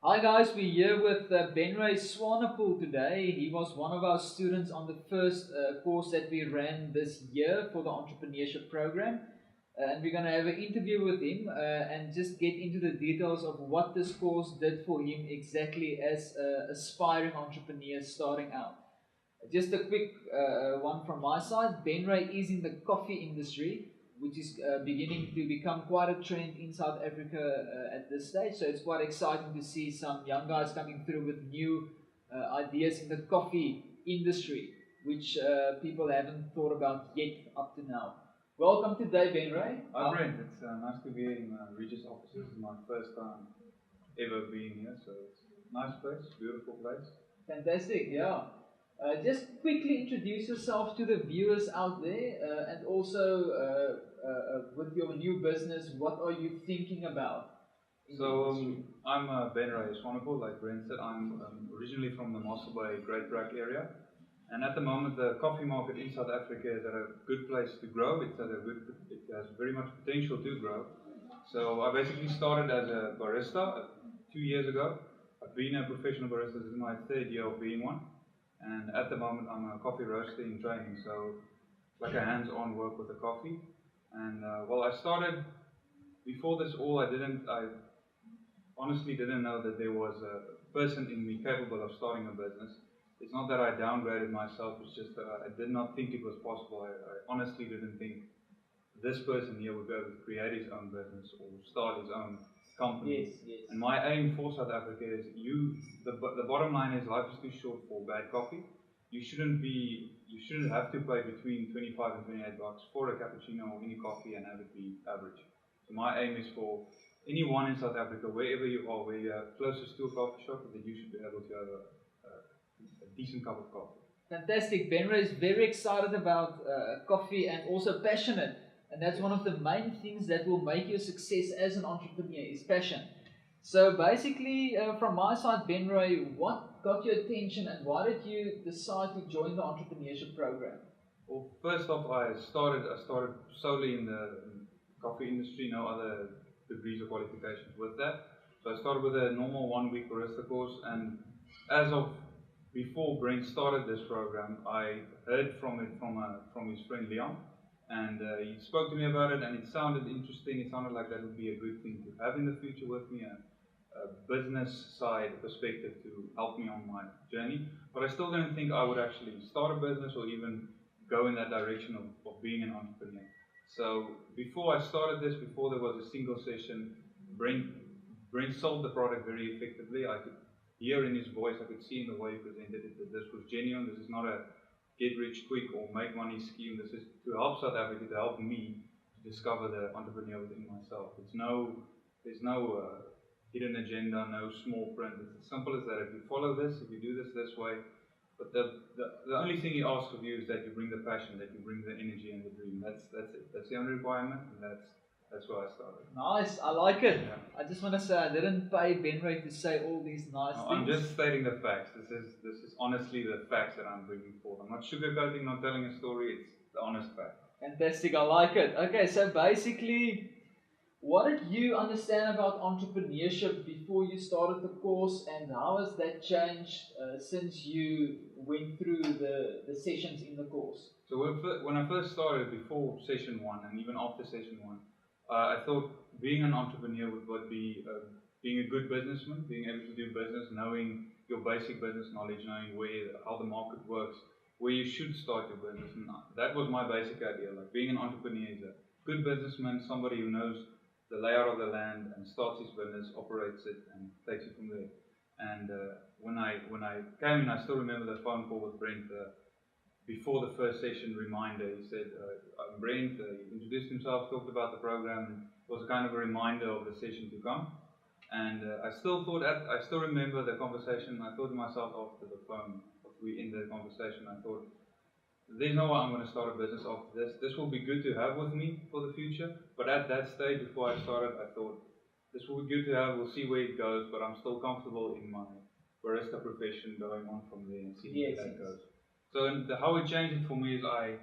Hi guys, we're here with Benry Swanepoel today. He was one of our students on the first course that we ran this year for the Entrepreneurship Programme. And we're going to have an interview with him and just get into the details of what this course did for him exactly as an aspiring entrepreneur starting out. Just a quick one from my side. Benry is in the coffee industry, which is beginning to become quite a trend in South Africa at this stage. So it's quite exciting to see some young guys coming through with new ideas in the coffee industry, which people haven't thought about yet up to now. Welcome today, Benry. Hi Brent, it's nice to be in Regis offices. It's my first time ever being here, so it's a nice place, beautiful place. Fantastic, yeah. Just quickly introduce yourself to the viewers out there and also with your new business, what are you thinking about? So I'm Benry Swanepoel, like Brent said. I'm originally from the Mossel Bay, Great Brak area, and at the moment the coffee market in South Africa is at a good place to grow. It has very much potential to grow. So I basically started as a barista 2 years ago. I've been a professional barista. This is my third year of being one. And at the moment I'm a coffee roaster in training, so it's like a hands-on work with the coffee. And well, I started, before this all, I honestly didn't know that there was a person in me capable of starting a business. It's not that I downgraded myself, it's just that I did not think it was possible. I honestly didn't think this person here would be able to create his own business or start his own company. Yes. And my aim for South Africa is the bottom line is life is too short for bad coffee. You shouldn't have to pay between 25 and 28 bucks for a cappuccino or any coffee and have it be average. So my aim is for anyone in South Africa, wherever you are, where you're closest to a coffee shop, that you should be able to have a decent cup of coffee. Fantastic. Benry is very excited about coffee and also passionate. And that's one of the main things that will make you a success as an entrepreneur is passion. So basically, from my side, Benry, what got your attention and why did you decide to join the Entrepreneurship Programme? Well, first off, I started solely in the coffee industry, no other degrees or qualifications with that. So I started with a normal 1-week barista course, and as of before Brent started this program, I heard from his friend Leon. And he spoke to me about it, and it sounded interesting. It sounded like that would be a good thing to have in the future with me, a business side perspective to help me on my journey. But I still didn't think I would actually start a business or even go in that direction of being an entrepreneur. So before I started this, before there was a single session, Brent sold the product very effectively. I could hear in his voice, I could see in the way he presented it that this was genuine. This is not a get rich quick or make money scheme. This is to help South Africa, to help me to discover the entrepreneur within myself. There's no hidden agenda, no small print. It's as simple as that. If you follow this, if you do this way, but the only thing he asks of you is that you bring the passion, that you bring the energy and the dream. That's it. That's the only requirement, and that's where I started. Nice, I like it. Yeah. I just want to say I didn't pay Benry to say all these nice things. I'm just stating the facts. This is honestly the facts that I'm bringing forth. I'm not sugarcoating, not telling a story. It's the honest fact. Fantastic, I like it. Okay, so basically, what did you understand about entrepreneurship before you started the course, and how has that changed since you went through the sessions in the course? So when I first started, before session 1 and even after session 1, I thought being an entrepreneur would be being a good businessman, being able to do business, knowing your basic business knowledge, knowing how the market works, where you should start your business. And that was my basic idea. Like being an entrepreneur is a good businessman, somebody who knows the layout of the land and starts his business, operates it, and takes it from there. And when I came in, I still remember the phone call with Brent. Before the first session reminder, he said, I'm Brent, he introduced himself, talked about the program, and it was a kind of a reminder of the session to come. And I still remember the conversation. I thought to myself after the phone, after we ended the conversation, I thought, there's no way I'm going to start a business after this. This will be good to have with me for the future. But at that stage, before I started, I thought, this will be good to have, we'll see where it goes, but I'm still comfortable in my barista profession going on from there and seeing where that goes. So how it changed it for me is I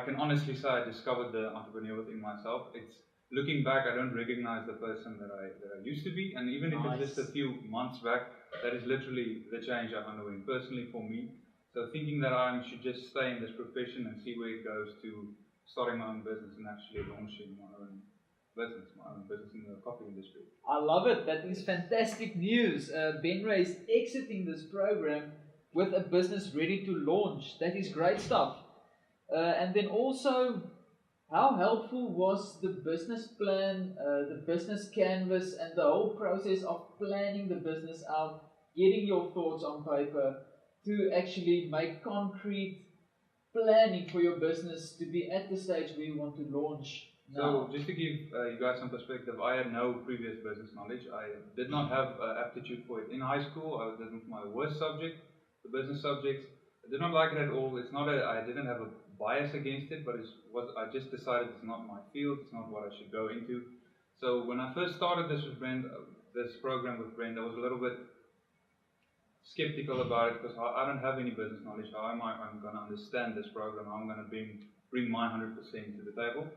can honestly say I discovered the entrepreneur within myself. looking back, I don't recognize the person that I used to be, and even if it's just a few months back, that is literally the change I underwent personally for me. So thinking that I should just stay in this profession and see where it goes, to starting my own business and actually launching my own business in the coffee industry. I love it. That is fantastic news. Benry is exiting this program with a business ready to launch. That is great stuff. And then also, how helpful was the business plan, the business canvas, and the whole process of planning the business out, getting your thoughts on paper, to actually make concrete planning for your business to be at the stage where you want to launch now? So just to give you guys some perspective, I had no previous business knowledge. I did not have aptitude for it. In high school, I was my worst subject, the business subjects. I did not like it at all. I didn't have a bias against it, but I just decided it's not my field, it's not what I should go into. So when I first started this program with Brent, I was a little bit skeptical about it, because I don't have any business knowledge. How am I going to understand this program? How am I going to bring my 100% to the table?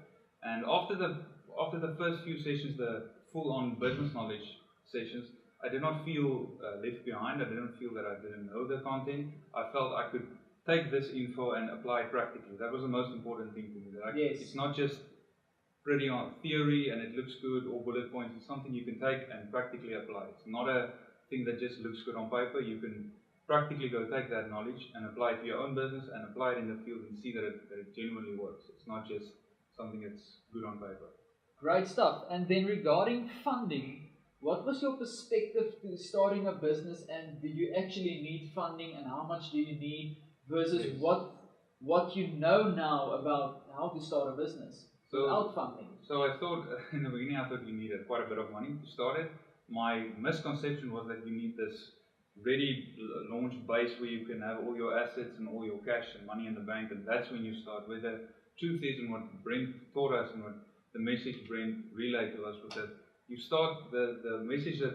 And after the first few sessions, the full-on business knowledge sessions, I did not feel left behind. I didn't feel that I didn't know the content. I felt I could take this info and apply it practically. That was the most important thing to me. It's not just pretty on theory and it looks good, or bullet points. It's something you can take and practically apply. It's not a thing that just looks good on paper. You can practically go take that knowledge and apply it to your own business and apply it in the field and see that it genuinely works. It's not just something that's good on paper. Great stuff. And then regarding funding, what was your perspective to starting a business, and do you actually need funding, and how much do you need versus what you know now about how to start a business without funding? So I thought, in the beginning, I thought you needed quite a bit of money to start it. My misconception was that you need this ready launch base where you can have all your assets and all your cash and money in the bank, and that's when you start. Where the truth is, and what Brent taught us and what the message Brent relayed to us was that you start, the message that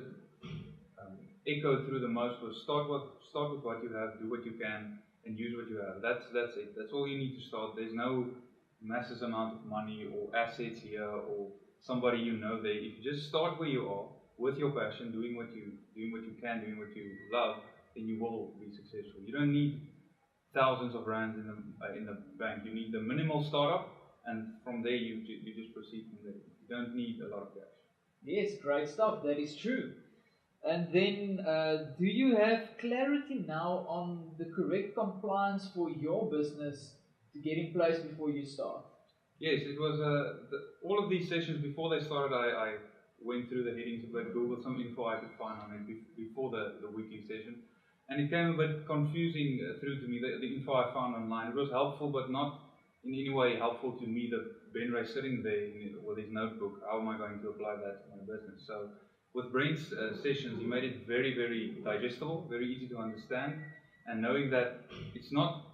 echoed through the most was start with what you have, do what you can, and use what you have. That's it. That's all you need to start. There's no massive amount of money or assets here or somebody you know there. If you just start where you are with your passion, doing what you can, doing what you love, then you will be successful. You don't need thousands of rands in the bank. You need the minimal startup, and from there you just proceed from there. You don't need a lot of cash. Yes, great stuff. That is true. And then, do you have clarity now on the correct compliance for your business to get in place before you start? Yes, it was all of these sessions before they started. I went through the headings a bit, Googled some info I could find on it before the weekly session, and it came a bit confusing through to me. The info I found online, it was helpful, but not in any way helpful to me. The Benry sitting there with his notebook. How am I going to apply that to my business? So with Brent's sessions, he made it very, very digestible, very easy to understand, and knowing that it's not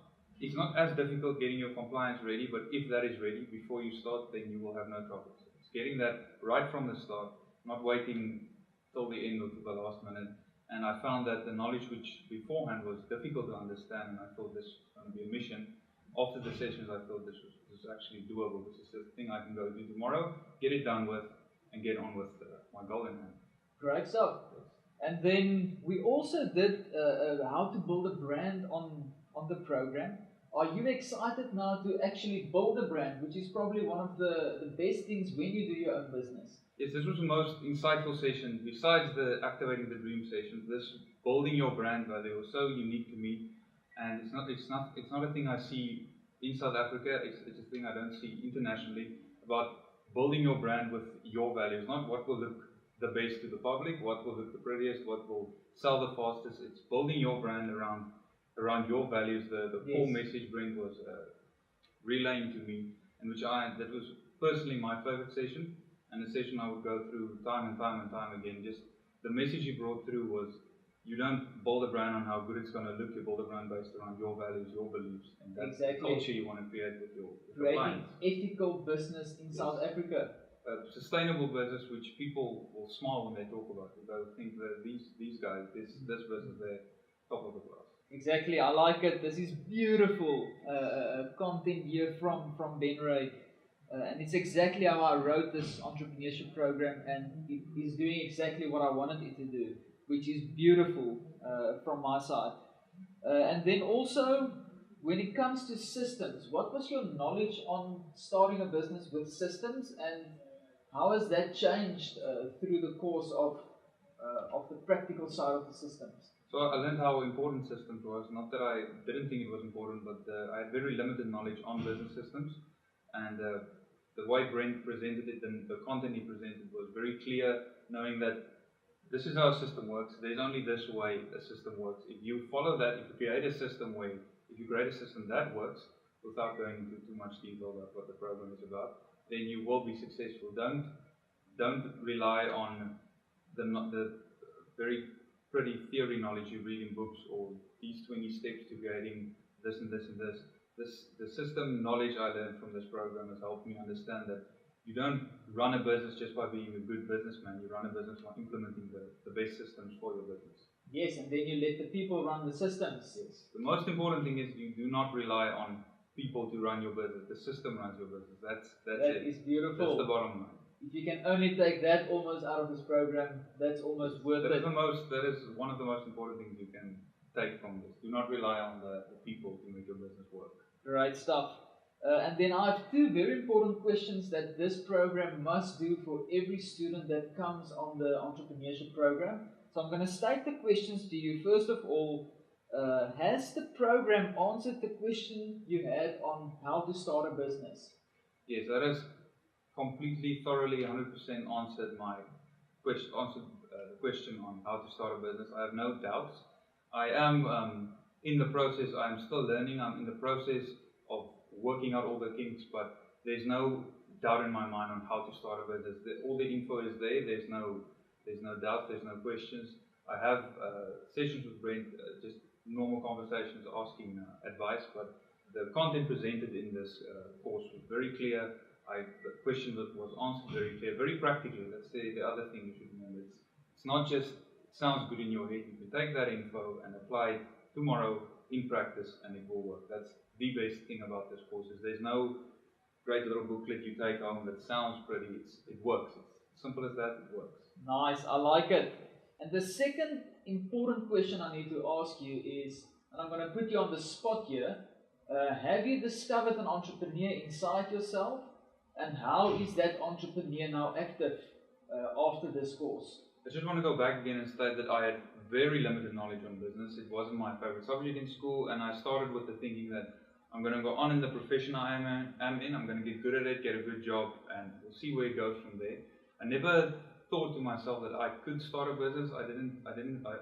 as difficult getting your compliance ready, but if that is ready before you start, then you will have no troubles. It's getting that right from the start, not waiting till the end or to the last minute. And I found that the knowledge which beforehand was difficult to understand, and I thought this was going to be a mission, after the sessions I thought this was actually doable. This is the thing I can go do tomorrow, get it done with, and get on with my goal in hand. Great stuff. And then we also did how to build a brand on the program. Are you excited now to actually build a brand, which is probably one of the best things when you do your own business? Yes, this was the most insightful session, besides the Activating the Dream session. This building your brand value was so unique to me, and it's not a thing I see in South Africa. It's a thing I don't see internationally, about building your brand with your values, not what will look the best to the public, what will look the prettiest, what will sell the fastest. It's building your brand around your values. The core message Brent was relaying to me, and that was personally my favorite session, and the session I would go through time and time again. Just the message he brought through was, you don't build a brand on how good it's going to look. You build a brand based around your values, your beliefs, and that's the culture you want to create with your clients. Ethical business in South Africa. Sustainable business, which people will smile when they talk about it. They'll think that these guys, this business, they're top of the class. Exactly, I like it. This is beautiful content here from Benry. And it's exactly how I wrote this entrepreneurship program, and it is doing exactly what I wanted it to do, which is beautiful from my side. And then also, when it comes to systems, what was your knowledge on starting a business with systems, and how has that changed through the course of the practical side of the systems? So I learned how important systems was. Not that I didn't think it was important, but I had very limited knowledge on business systems, and the way Brent presented it and the content he presented was very clear, knowing that this is how a system works. There's only this way a system works. If you follow that, if you create a system that works, without going into too much detail about what the program is about, then you will be successful. Don't rely on the very pretty theory knowledge you read in books, or these 20 steps to creating this and this and this. The system knowledge I learned from this program has helped me understand that you don't run a business just by being a good businessman. You run a business by implementing the best systems for your business. Yes, and then you let the people run the systems. Yes. The most important thing is you do not rely on people to run your business. The system runs your business. That's that it. Is beautiful. That's the bottom line. If you can only take that almost out of this program, that's almost worth it. That is one of the most important things you can take from this. Do not rely on the people to make your business work. Great stuff. And then I have two very important questions that this program must do for every student that comes on the entrepreneurship program. So I'm going to state the questions to you. First of all, has the program answered the question you had on how to start a business? Yes, that has completely, thoroughly, 100% answered the question on how to start a business. I have no doubts. I am in the process. I am still learning. I'm in the process of working out all the kinks, but there's no doubt in my mind on how to start a business. All the info is there. There's no doubt. There's no questions. I have sessions with Brent, just normal conversations, asking advice, but the content presented in this course was very clear. The question was answered very clear, very practically. That's the other thing you should know. It's not just it sounds good in your head. You can take that info and apply it tomorrow in practice, and it will work. That's the best thing about this course. Is there's no great little booklet you take home that sounds pretty. It works. It's simple as that. It works. Nice, I like it. And the second important question I need to ask you is, and I'm going to put you on the spot here, have you discovered an entrepreneur inside yourself? And how is that entrepreneur now active after this course? I just want to go back again and state that I had very limited knowledge on business. It wasn't my favorite subject in school, and I started with the thinking that I'm going to go on in the profession I am in. I'm going to get good at it, get a good job, and we'll see where it goes from there. I never thought to myself that I could start a business. I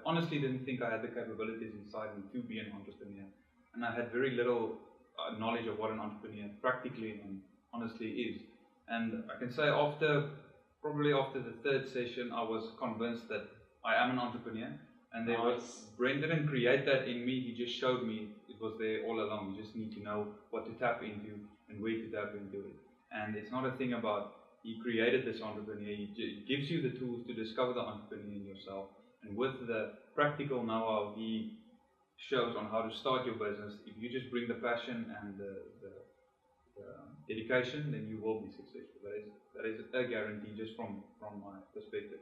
honestly didn't think I had the capabilities inside me to be an entrepreneur, and I had very little knowledge of what an entrepreneur practically and honestly is. And I can say probably after the third session, I was convinced that I am an entrepreneur. And Brent didn't create that in me, he just showed me it was there all along. You just need to know what to tap into and where to tap into it. And it's not a thing about he created this entrepreneur, he gives you the tools to discover the entrepreneur in yourself. And with the practical know-how he shows on how to start your business, if you just bring the passion and the dedication, then you will be successful. That is a guarantee just from my perspective.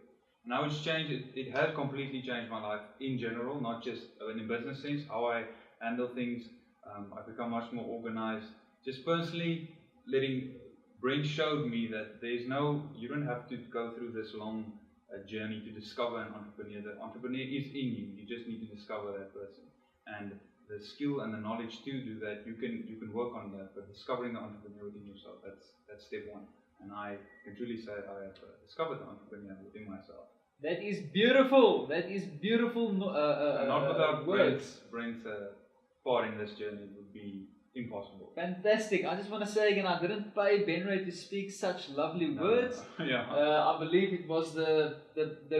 Now it's changed, it has completely changed my life in general, not just in a business sense, how I handle things. I've become much more organized. Just personally, Brent showed me that you don't have to go through this long journey to discover an entrepreneur. The entrepreneur is in you, you just need to discover that person. And the skill and the knowledge to do that, you can work on that, but discovering the entrepreneur within yourself, that's step one. And I can truly say I have discovered the entrepreneur within myself. That is beautiful. That is beautiful. Not without words. Brent's part in this journey, it would be impossible. Fantastic. I just want to say again, I didn't pay Benry to speak such lovely words. Yeah. I believe it was the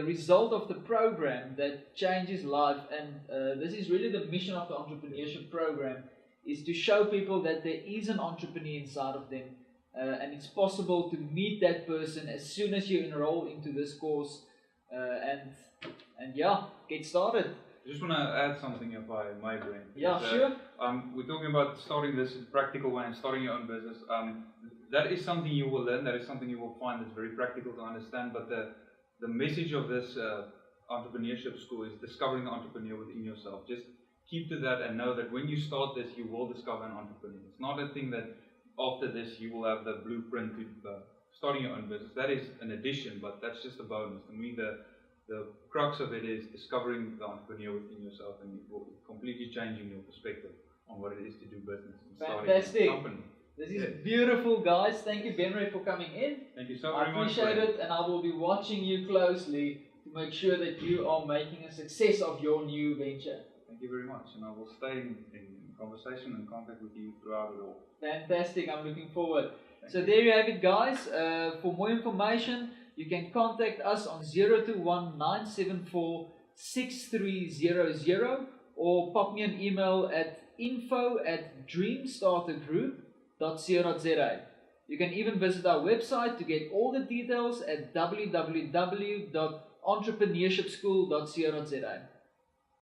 result of the program that changes life, and this is really the mission of the Entrepreneurship Program, is to show people that there is an entrepreneur inside of them, and it's possible to meet that person as soon as you enroll into this course, and yeah, get started. I just want to add something if I may, Brent. Yeah, sure. We're talking about starting this in a practical way and starting your own business. That is something you will learn. That is something you will find that's very practical to understand. But the message of this entrepreneurship school is discovering the entrepreneur within yourself. Just keep to that and know that when you start this, you will discover an entrepreneur. It's not a thing that after this you will have the blueprint to starting your own business. That is an addition, but that's just a bonus. To me, the crux of it is discovering the entrepreneur within yourself, and it will completely changing your perspective on what it is to do business and starting a company. This is beautiful, guys. Thank you, Benry, for coming in. Thank you so very much. I appreciate it, and I will be watching you closely to make sure that you are making a success of your new venture. Thank you very much, and I will stay in conversation and contact with you throughout it all. Fantastic. I'm looking forward. So there you have it, guys. For more information, you can contact us on 021-974-6300 or pop me an email at info@dreamstartergroup.co.za. You can even visit our website to get all the details at www.entrepreneurshipschool.co.za.